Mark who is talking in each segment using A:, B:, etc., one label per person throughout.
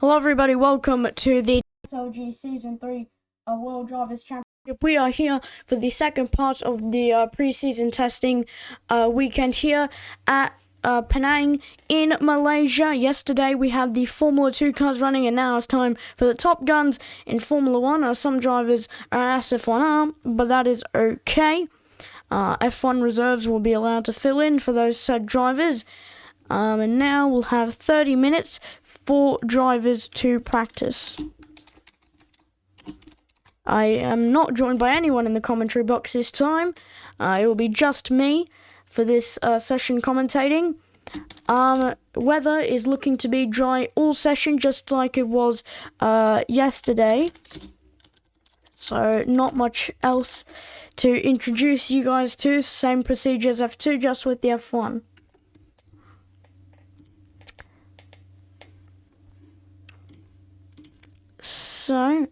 A: Hello everybody, welcome to the SLG Season 3 World Drivers Championship. We are here for the second part of the pre-season testing weekend here at Penang in Malaysia. Yesterday we had the Formula 2 cars running, and now it's time for the Top Guns in Formula 1. Some drivers are SF1R, but that is okay. F1 reserves will be allowed to fill in for those said drivers. And now we'll have 30 minutes for drivers to practice. I am not joined by anyone in the commentary box this time. It will be just me for this session commentating. Weather is looking to be dry all session, just like it was yesterday. So not much else to introduce you guys to. Same procedure as F2, just with the F1. So,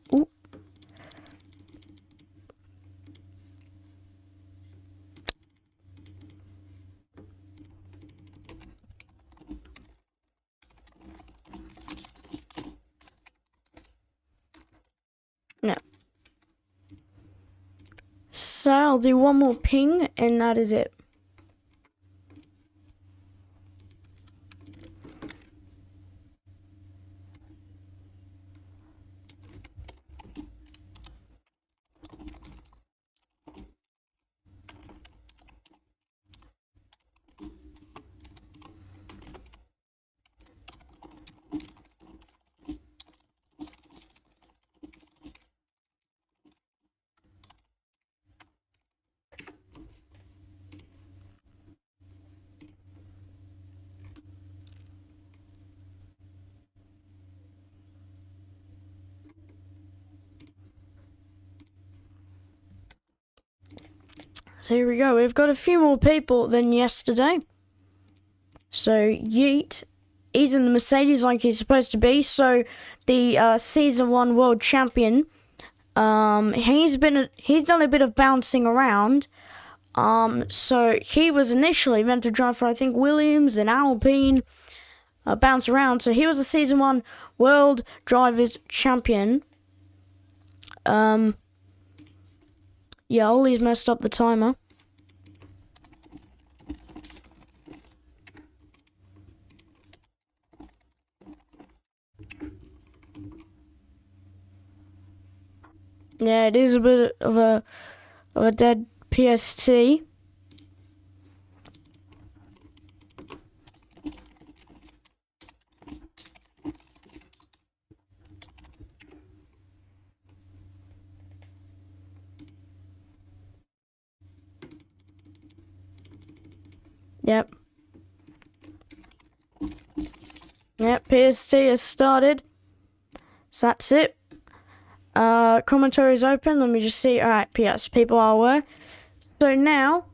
A: no. So I'll do one more ping, and that is it. So here we go. We've got a few more people than yesterday. So Yeet, he's in the Mercedes like he's supposed to be. So the Season 1 World Champion, he's done a bit of bouncing around. So he was initially meant to drive for, I think, Williams and Alpine, bounce around. So he was the Season 1 World Drivers Champion. Yeah, Ollie's messed up the timer. Yeah, it is a bit of a dead PST. Yep. Yep, PST has started. So that's it. Commentary is open. Let me just see. Alright, yes, people are aware. So now,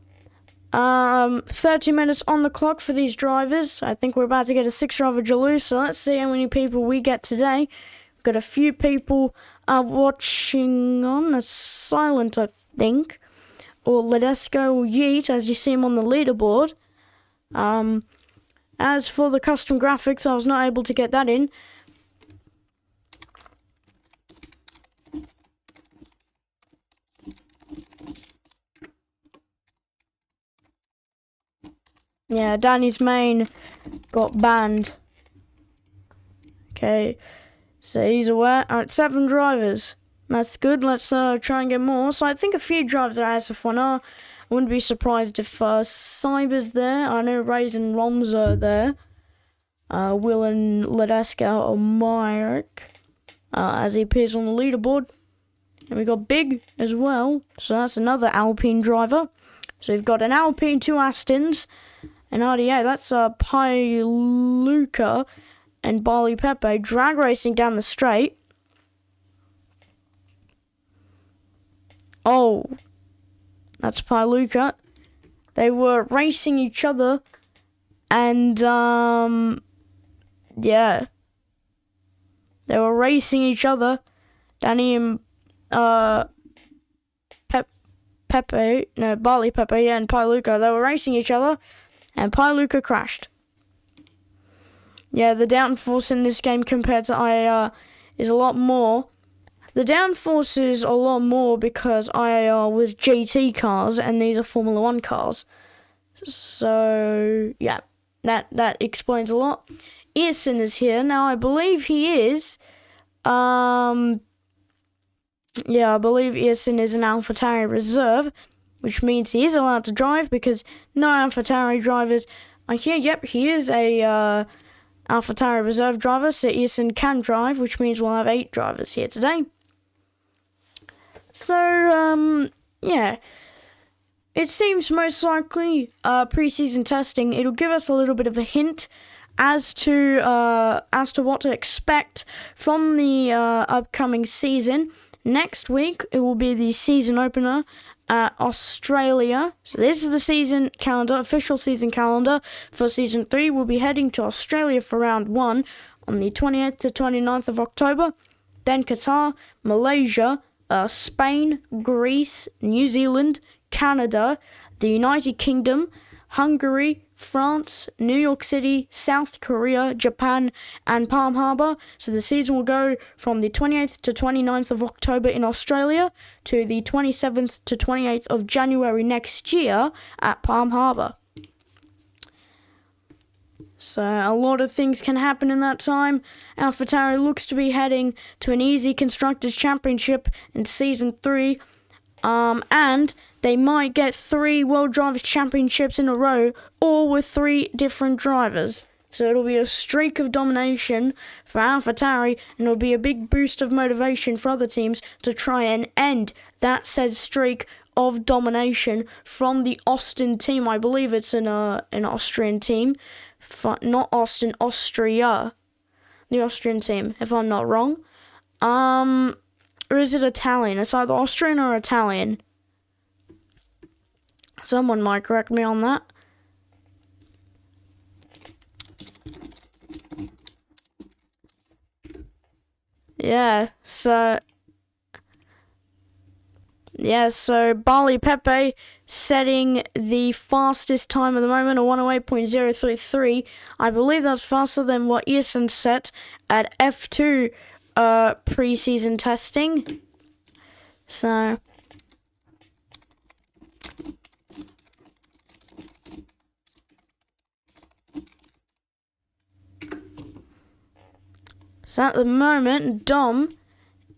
A: 30 minutes on the clock for these drivers. I think we're about to get a 6-driver Jaloo, so let's see how many people we get today. We've got a few people watching on. That's silent, I think. Or Ledesco or Yeet, as you see him on the leaderboard. As for the custom graphics, I was not able to get that in. Yeah, Danny's main got banned. Okay, so he's aware. Alright, 7 drivers. That's good. Let's try and get more. So I think a few drivers are SF1R. I wouldn't be surprised if Cyber's there. I know Ray's and Roms are there. Will and Ledesco or Myrick, as he appears on the leaderboard. And we got Big as well. So that's another Alpine driver. So we've got an Alpine, 2 Astons, and RDA. That's Piluca and Barley Pepe drag racing down the straight. Oh, that's Piluca. They were racing each other, and yeah, they were racing each other. Danny and Barley Pepe, and Piluca. They were racing each other, and Piluca crashed. Yeah, the downforce in this game compared to IAR is a lot more. The downforce is a lot more because IAR was GT cars and these are Formula 1 cars. So, yeah, that explains a lot. Earson is here. Now, I believe he is... I believe Earson is an AlphaTauri reserve, which means he is allowed to drive because no AlphaTauri drivers are here. Yep, he is a AlphaTauri reserve driver, so Earson can drive, which means we'll have 8 drivers here today. So, yeah. It seems most likely pre-season testing, it'll give us a little bit of a hint as to what to expect from the upcoming season. Next week, it will be the season opener at Australia. So this is the season calendar, official season calendar for Season 3. We'll be heading to Australia for Round 1 on the 28th to 29th of October. Then Qatar, Malaysia, Spain, Greece, New Zealand, Canada, the United Kingdom, Hungary, France, New York City, South Korea, Japan, and Palm Harbor. So the season will go from the 28th to 29th of October in Australia to the 27th to 28th of January next year at Palm Harbor. So a lot of things can happen in that time. AlphaTauri looks to be heading to an easy Constructors' Championship in Season 3. And they might get 3 World Drivers' Championships in a row, all with 3 different drivers. So it'll be a streak of domination for AlphaTauri, and it'll be a big boost of motivation for other teams to try and end that said streak of domination from the Austin team. I believe it's an Austrian team. Not Austin, Austria. The Austrian team, if I'm not wrong. Or is it Italian? It's either Austrian or Italian. Someone might correct me on that. Yeah, so Barley Pepe setting the fastest time at the moment, a 108.033. I believe that's faster than what Earson set at F2 pre-season testing. So at the moment, Dom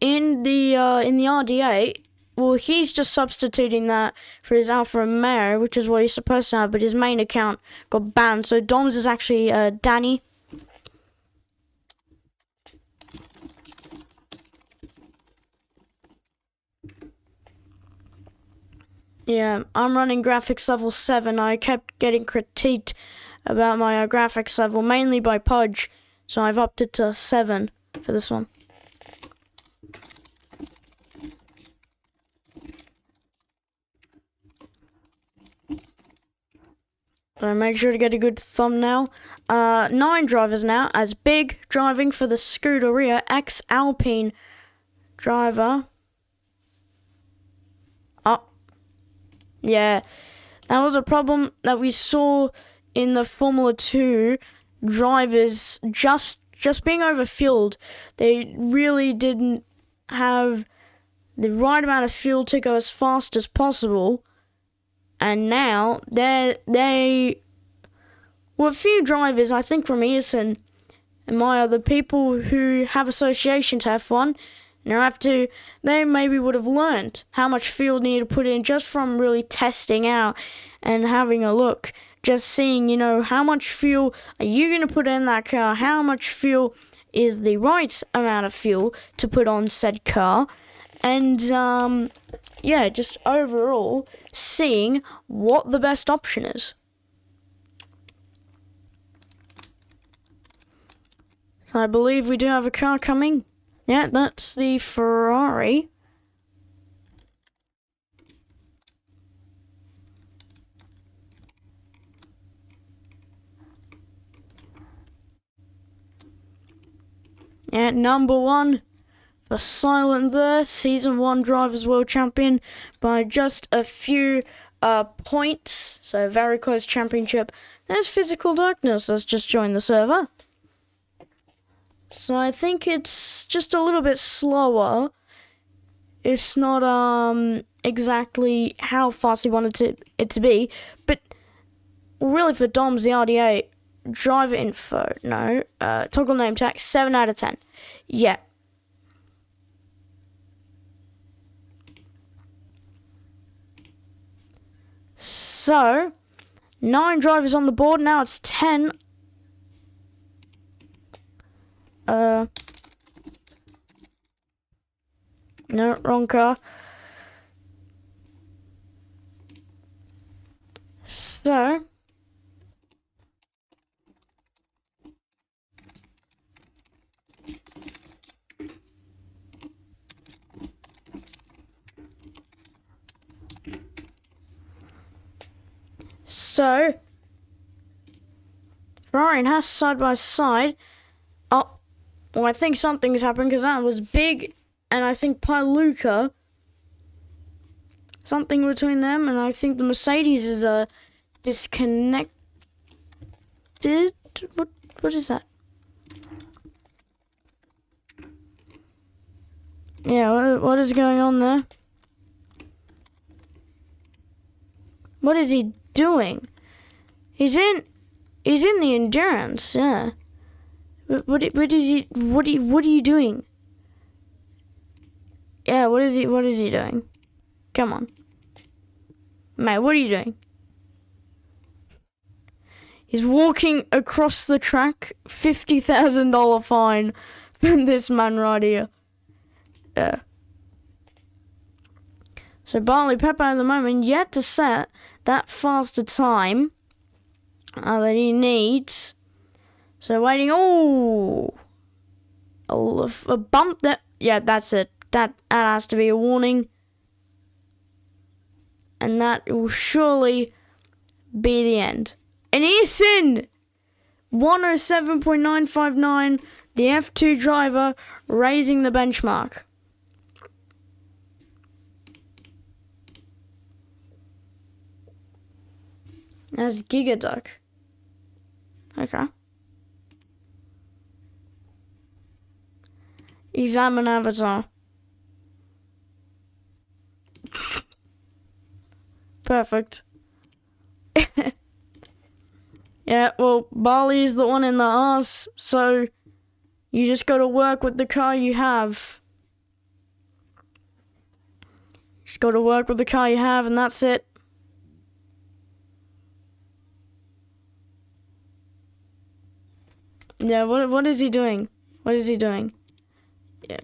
A: in the RD8, well, he's just substituting that for his Alfa Romeo, which is what he's supposed to have, but his main account got banned. So Dom's is actually Danny. Yeah, I'm running graphics level 7. I kept getting critiqued about my graphics level, mainly by Pudge, so I've upped it to 7 for this one. So make sure to get a good thumbnail. 9 drivers now, as Big driving for the Scuderia, ex-Alpine driver. Yeah, that was a problem that we saw in the Formula 2 drivers just being overfueled. They really didn't have the right amount of fuel to go as fast as possible. And now, they were a few drivers, I think from Earson and my other people who have association to F1, they maybe would have learned how much fuel needed to put in just from really testing out and having a look. Just seeing, how much fuel are you going to put in that car? How much fuel is the right amount of fuel to put on said car? And, just overall seeing what the best option is. So I believe we do have a car coming. Yeah, that's the Ferrari. Yeah, number 1 for Silent there, Season 1 Drivers World Champion by just a few points. So very close championship. There's Physical Darkness, let's just join the server. So I think it's just a little bit slower. It's not exactly how fast he wanted it to be, but really for Dom's the RDA, driver info, no, toggle name tag, 7 out of 10. Yeah. So, 9 drivers on the board, now it's 10. No, wrong car. So, Ferrari and Haas side by side. Oh, well, I think something's happened because that was big, and I think Luca. Something between them, and I think the Mercedes is disconnected. What is that? Yeah, what is going on there? What is he doing? He's in the endurance, yeah. What are you doing? Yeah, what is he doing? Come on. Mate, what are you doing? He's walking across the track, $50,000 fine from this man right here. Yeah. So Barley Pepper at the moment yet to set that faster time that he needs. So waiting. Oh, a bump that. Yeah, that's it. That has to be a warning, and that will surely be the end. And he's in 107.959. The F2 driver raising the benchmark. That's Gigaduck. Okay. Examine avatar. Perfect. Yeah, well, Barley is the one in the arse, so you just gotta work with the car you have. Just gotta work with the car you have, and that's it. Yeah, what is he doing? What is he doing? Yeah.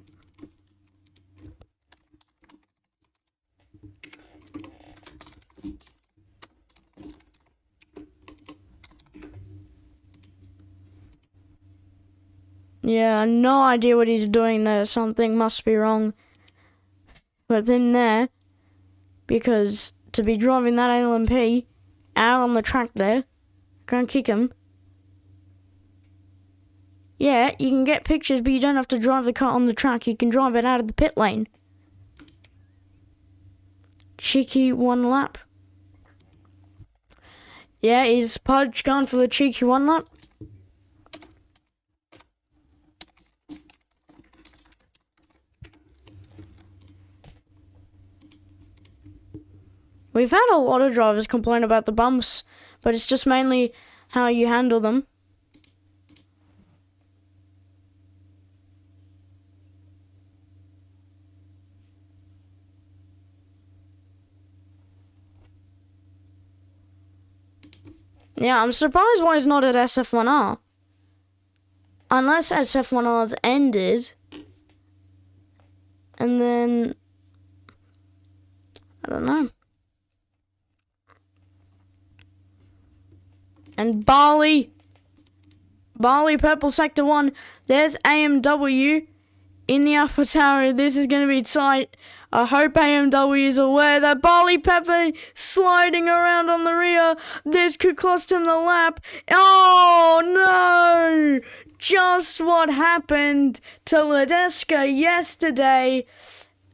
A: Yeah, no idea what he's doing there. Something must be wrong within there. Because to be driving that LMP out on the track there, can't kick him. Yeah, you can get pictures, but you don't have to drive the car on the track. You can drive it out of the pit lane. Cheeky one lap. Yeah, is Pudge gone for the cheeky one lap? We've had a lot of drivers complain about the bumps, but it's just mainly how you handle them. Yeah, I'm surprised why he's not at SF1R. Unless SF1R's ended. And then I don't know. And Barley Purple Sector 1. There's AMW in the Alpha Tower. This is going to be tight. I hope AMW is aware that Barley Pepper sliding around on the rear. This could cost him the lap. Oh no! Just what happened to Ledeska yesterday.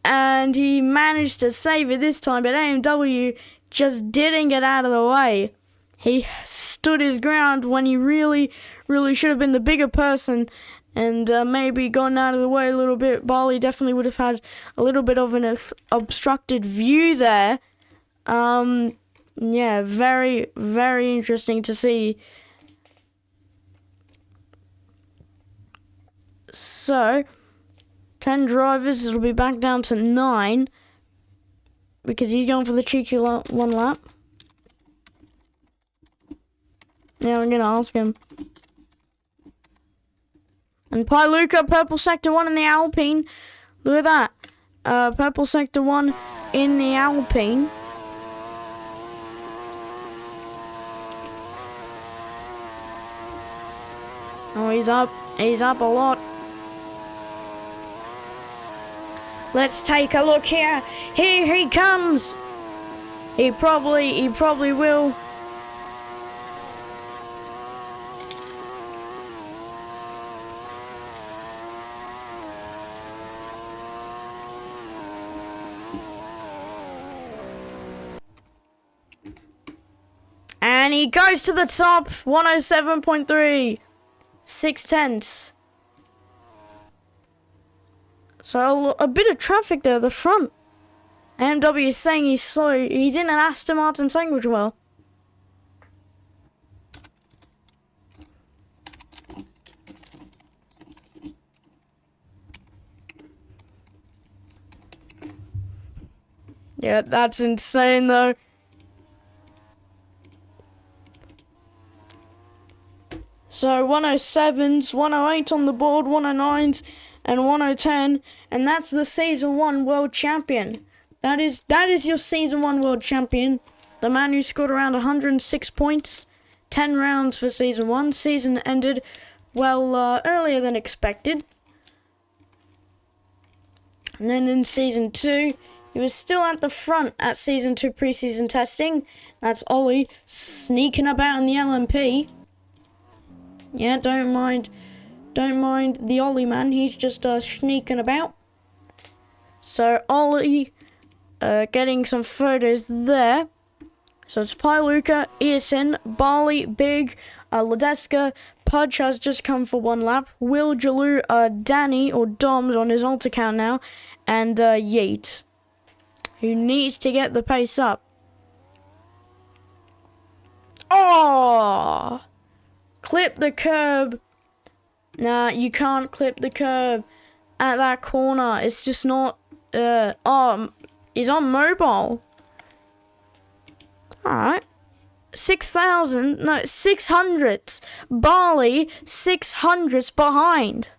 A: And he managed to save it this time, but AMW just didn't get out of the way. He stood his ground when he really should have been the bigger person and maybe gone out of the way a little bit. Bali definitely would have had a little bit of an obstructed view there. Yeah, very, very interesting to see. So, 10 drivers, it'll be back down to 9 because he's going for the cheeky one lap. Yeah, I'm going to ask him. And Pailuka, purple sector 1 in the Alpine. Look at that. Purple sector 1 in the Alpine. Oh, he's up. He's up a lot. Let's take a look here. Here he comes. He probably will. And he goes to the top. 107.3. 6/10. So a bit of traffic there at the front. AMW is saying he's slow. He's in an Aston Martin sandwich well. Yeah, that's insane though. So 107s, 108 on the board, 109s, and 110, and that's the Season 1 World Champion. That is your Season 1 World Champion. The man who scored around 106 points, 10 rounds for Season 1. Season ended, well, earlier than expected. And then in Season 2, he was still at the front at Season 2 preseason testing. That's Ollie sneaking about in the LMP. Yeah, don't mind the Ollie man. He's just sneaking about. So Ollie getting some photos there. So it's Pailuka, Eason, Bali, Big, Ledeska, Pudge has just come for one lap. Will Jalou, Danny or Dom's on his alt account now, and Yeet, who needs to get the pace up. Oh! Clip the curb. Nah, you can't clip the curb at that corner. It's just not. He's on mobile. Alright. 600s. Bali, 600s behind.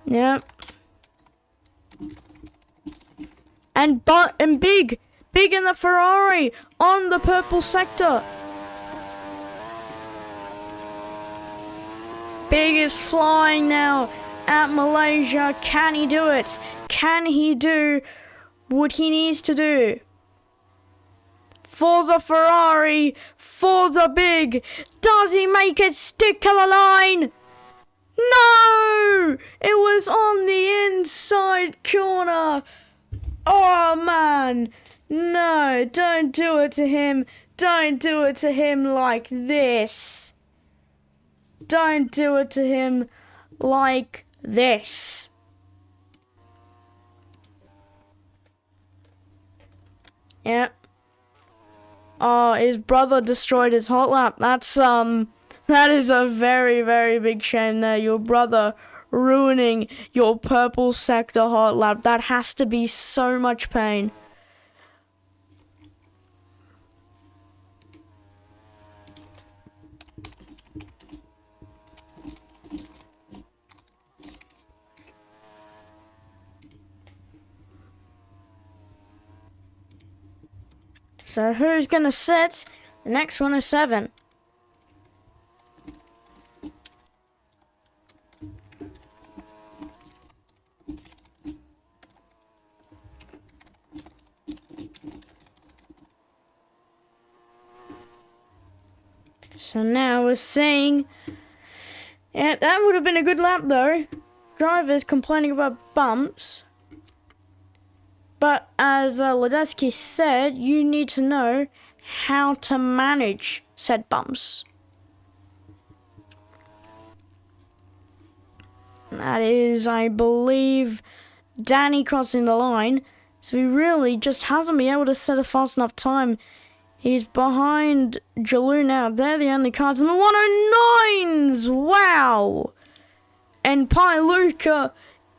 A: Yep. And Big in the Ferrari on the purple sector. Big is flying now at Malaysia. Can he do it? Can he do what he needs to do? Forza Ferrari, Forza Big. Does he make it stick to the line? No! It was on the inside corner. Oh man. No, don't do it to him. Don't do it to him like this. Don't do it to him like this. Yeah. Oh, his brother destroyed his hot lap. That is a very, very big shame there. Your brother ruining your purple sector hot lap. That has to be so much pain. So who's gonna sit the next 107? So now we're seeing, yeah, that would have been a good lap though. Drivers complaining about bumps. But as Ledeski said, you need to know how to manage said bumps. That is, I believe, Danny crossing the line. So he really just hasn't been able to set a fast enough time. He's behind Jalou now. They're the only cars in the 109s. Wow. And Luca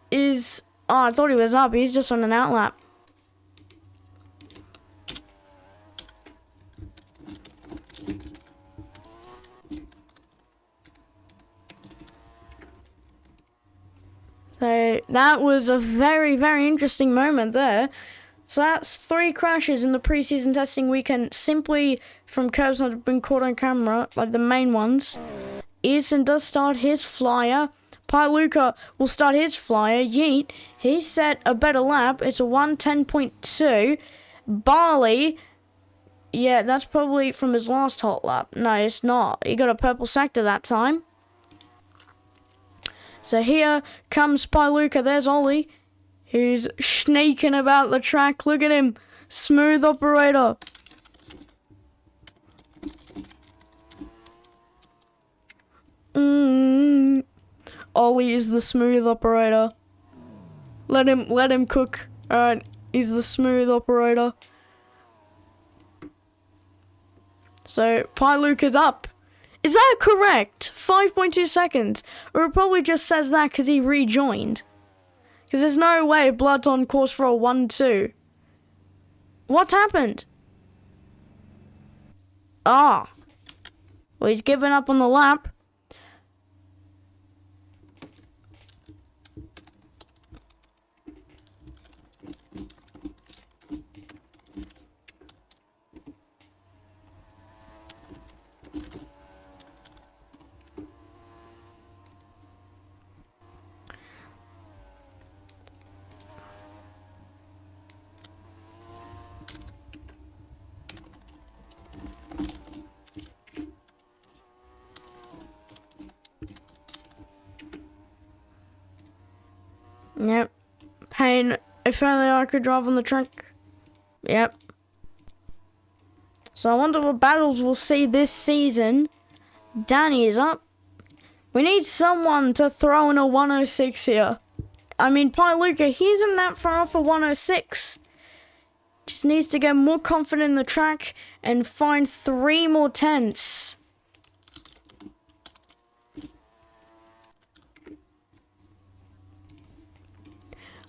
A: is... Oh, I thought he was up. He's just on an outlap. So that was a very, very interesting moment there. So that's 3 crashes in the preseason testing weekend simply from curbs that have been caught on camera, like the main ones. Eason does start his flyer. Luca will start his flyer. Yeet, he set a better lap. It's a 1:10.2. Barley, yeah, that's probably from his last hot lap. No, it's not. He got a purple sector that time. So here comes Luca. There's Ollie, who's sneaking about the track. Look at him. Smooth operator. Ollie is the smooth operator. Let him cook. Alright, he's the smooth operator. So, Luca's up. Is that correct? 5.2 seconds. Or it probably just says that because he rejoined. Because there's no way Blood's on course for a 1-2. What happened? Ah. Well, he's given up on the lap. Yep. Pain. If only I could drive on the track. Yep. So I wonder what battles we'll see this season. Danny is up. We need someone to throw in a 106 here. I mean, Luca, he isn't that far off a 106. Just needs to get more confident in the track and find 3 more tenths.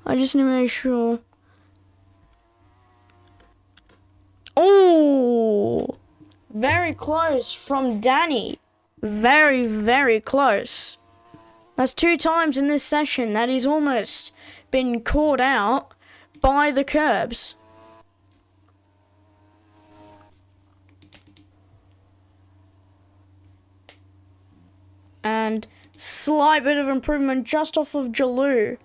A: I just need to make sure. Oh! Very close from Danny. Very, very close. That's 2 times in this session that he's almost been caught out by the curbs. And slight bit of improvement just off of Jalou.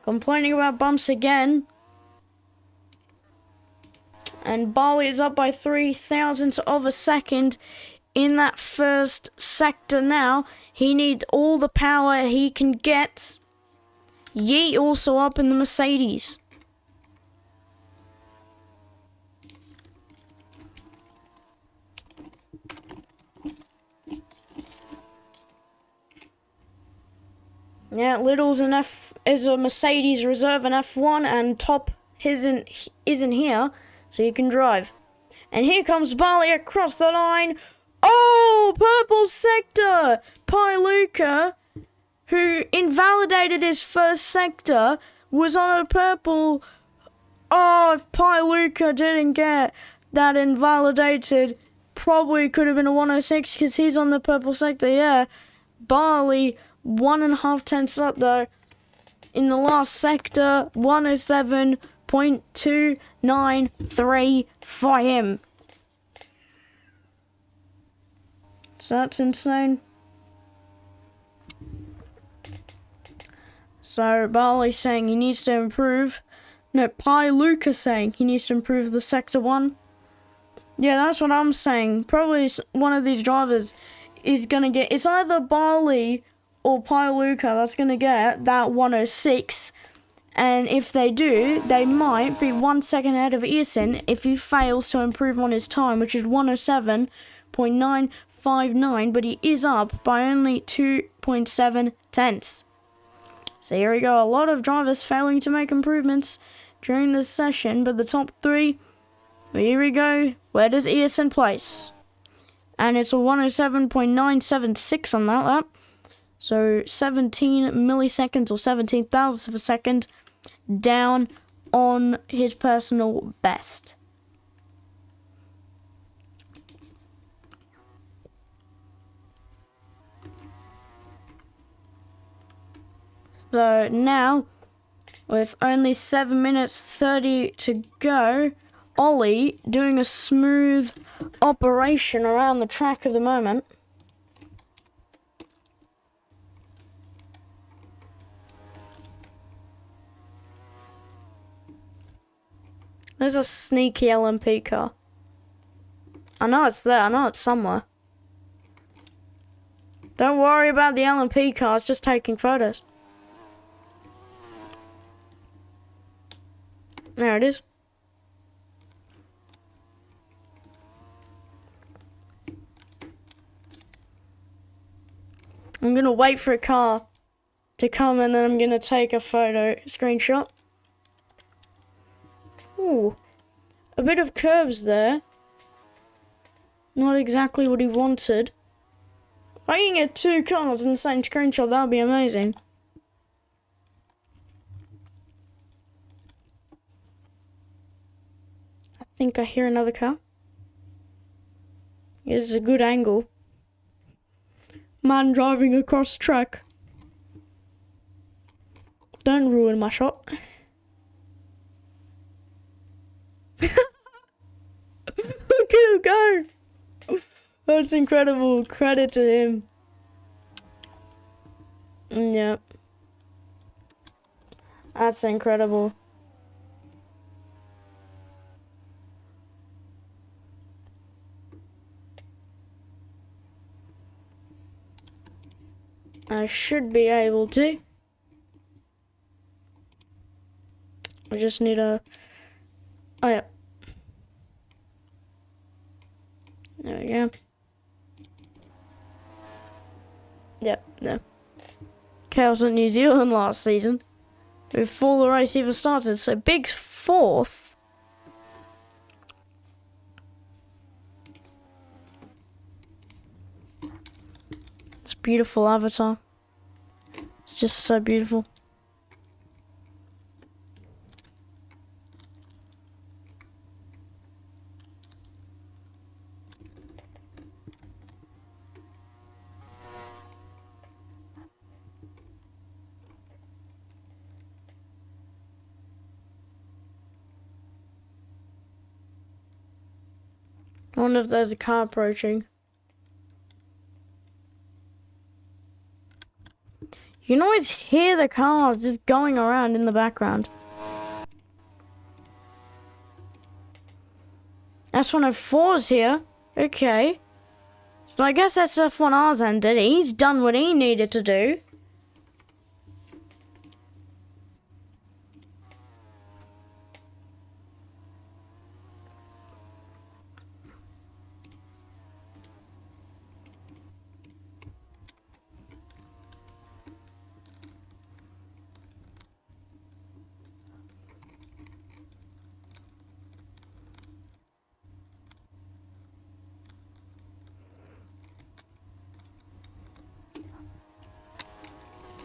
A: Complaining about bumps again. And Barley is up by 3 thousandths of a second in that first sector now. He needs all the power he can get. Yeet also up in the Mercedes. Yeah, Little's is a Mercedes reserve in F1, and Top isn't here, so you can drive. And here comes Barley across the line. Oh, purple sector! Luca, who invalidated his first sector, was on a purple. Oh, if Luca didn't get that invalidated, probably could have been a 106 because he's on the purple sector, yeah. Barley 1.5 tenths up though. In the last sector, 107.293 for him. So that's insane. So Barley saying he needs to improve. No, Luca saying he needs to improve the sector 1. Yeah, that's what I'm saying. Probably one of these drivers is gonna get. It's either Barley or Luca that's going to get that 106, and if they do, they might be 1 second ahead of Eason if he fails to improve on his time, which is 107.959, but he is up by only 2.7 tenths. So here we go. A lot of drivers failing to make improvements during this session, but the top 3, here we go. Where does Earson place? And it's a 107.976 on that lap. So 17 milliseconds or 17 thousandths of a second down on his personal best. So now, with only 7 minutes 30 to go, Ollie doing a smooth operation around the track at the moment. There's a sneaky LMP car. I know it's there. I know it's somewhere. Don't worry about the LMP car. It's just taking photos. There it is. I'm gonna wait for a car to come and then I'm gonna take a photo screenshot. Ooh, a bit of curves there. Not exactly what he wanted. If I can get 2 cars in the same screenshot, that would be amazing. I think I hear another car. It's a good angle. Man driving across track. Don't ruin my shot. Look at him go! That's incredible. Credit to him. Yep. That's incredible. I should be able to. I just need a... Oh, yeah. There we go. Yep, no. Chaos at New Zealand last season. Before the race even started. So, big 4th. It's beautiful avatar. It's just so beautiful. I wonder if there's a car approaching. You can always hear the cars just going around in the background. S104's here. Okay. So I guess that's F1R's ended. He's done what he needed to do.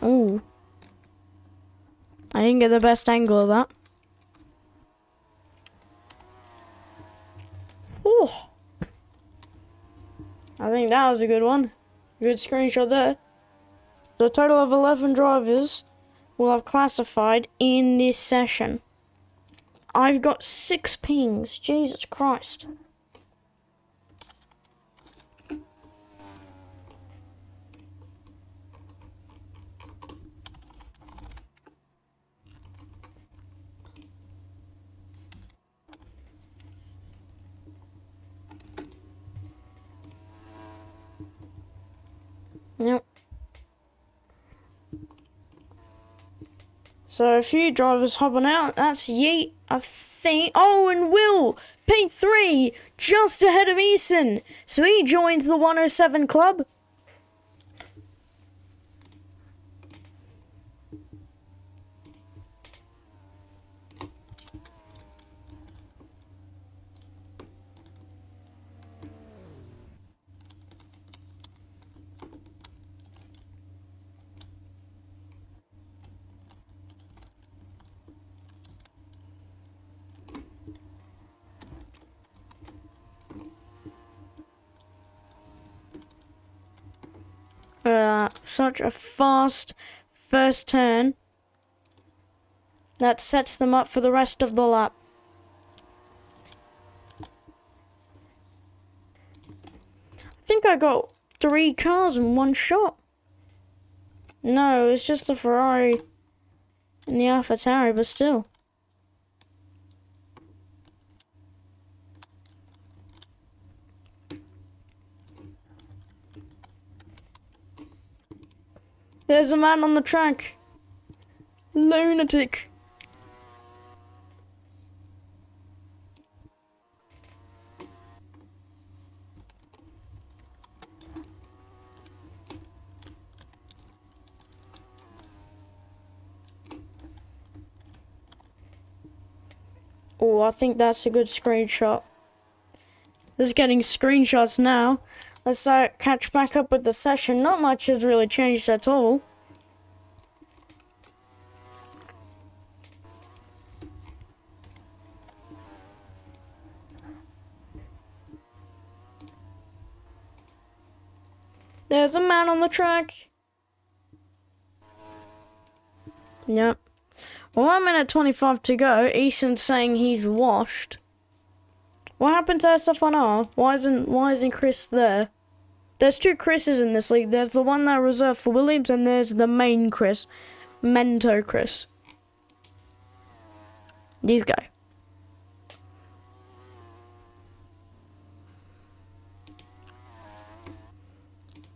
A: Ooh. I didn't get the best angle of that. Ooh. I think that was a good one. Good screenshot there. So a total of 11 drivers will have classified in this session. I've got 6 pings. Jesus Christ. Yep. So a few drivers hopping out. That's Yeet, I think. Oh, and Will, P3, just ahead of Eason. So he joins the 107 club. that. Such a fast first turn. That sets them up for the rest of the lap. I think I got 3 cars in one shot. No, it's just the Ferrari and the AlphaTauri, but still. There's a man on the track. Lunatic. Oh, I think that's a good screenshot. Just getting screenshots now. Let's catch back up with the session. Not much has really changed at all. There's a man on the track. Yep. 1 minute 25 to go. Eason's saying he's washed. What happened to SFNR? Why isn't Chris there? There's 2 Chris's in this league. There's the one that reserved for Williams, and there's the main Chris, Mento Chris. These guys.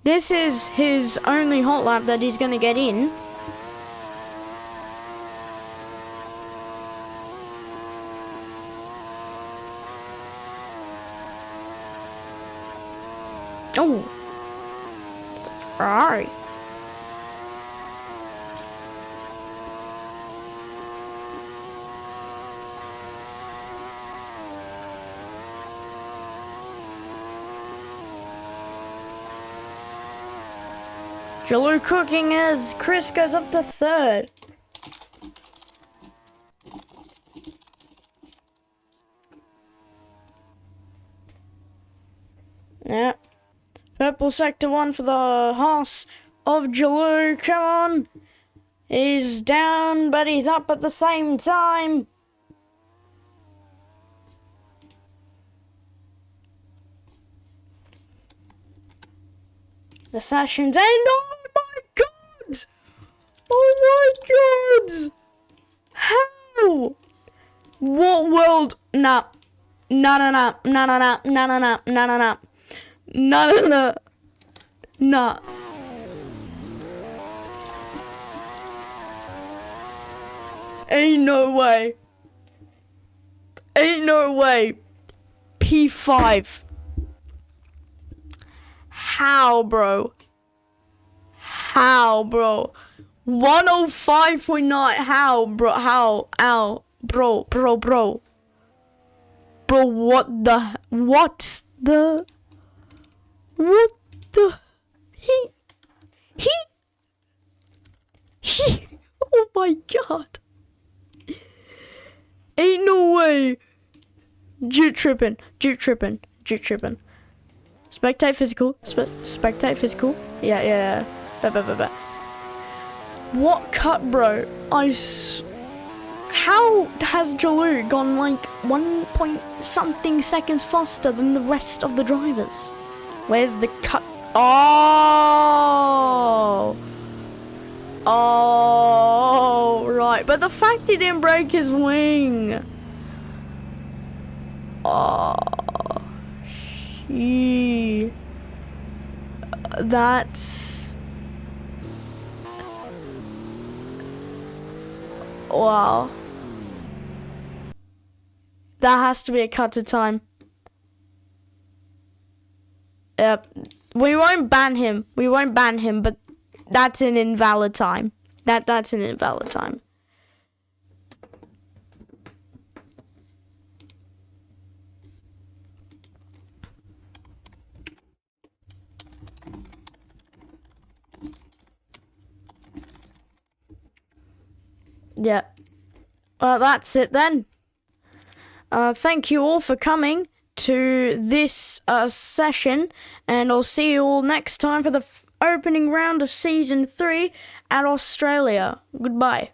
A: This is his only hot lap that he's gonna get in. Oh, it's a Ferrari. Jalou cooking as Chris goes up to 3rd. Yeah. Purple sector 1 for the Haas of Jalou. Come on. He's down, but he's up at the same time. The session's end. Oh my god! Oh my god! How? What world? Nah. Nah, nah, nah, nah, nah, nah, nah, nah, nah, nah, nah, nah. Nah, nah, nah. Nah. Ain't no way. Ain't no way. P5. How, bro? How, bro? 105.9. How, bro? How? Ow. Bro. Bro, what the? What the? What the? He. Oh my god. Ain't no way. Juke tripping. Spectate physical. Spectate physical. Yeah. Bah. What cut, bro? How has Jalou gone like 1 point something seconds faster than the rest of the drivers? Where's the cut? Oh, right. But the fact he didn't break his wing. Oh, that's... Wow. That has to be a cut to time. Yep. We won't ban him, but that's an invalid time. That's an invalid time. Yeah. Well, that's it then. Thank you all for coming to this session, and I'll see you all next time for the opening round of Season 3 at Australia. Goodbye.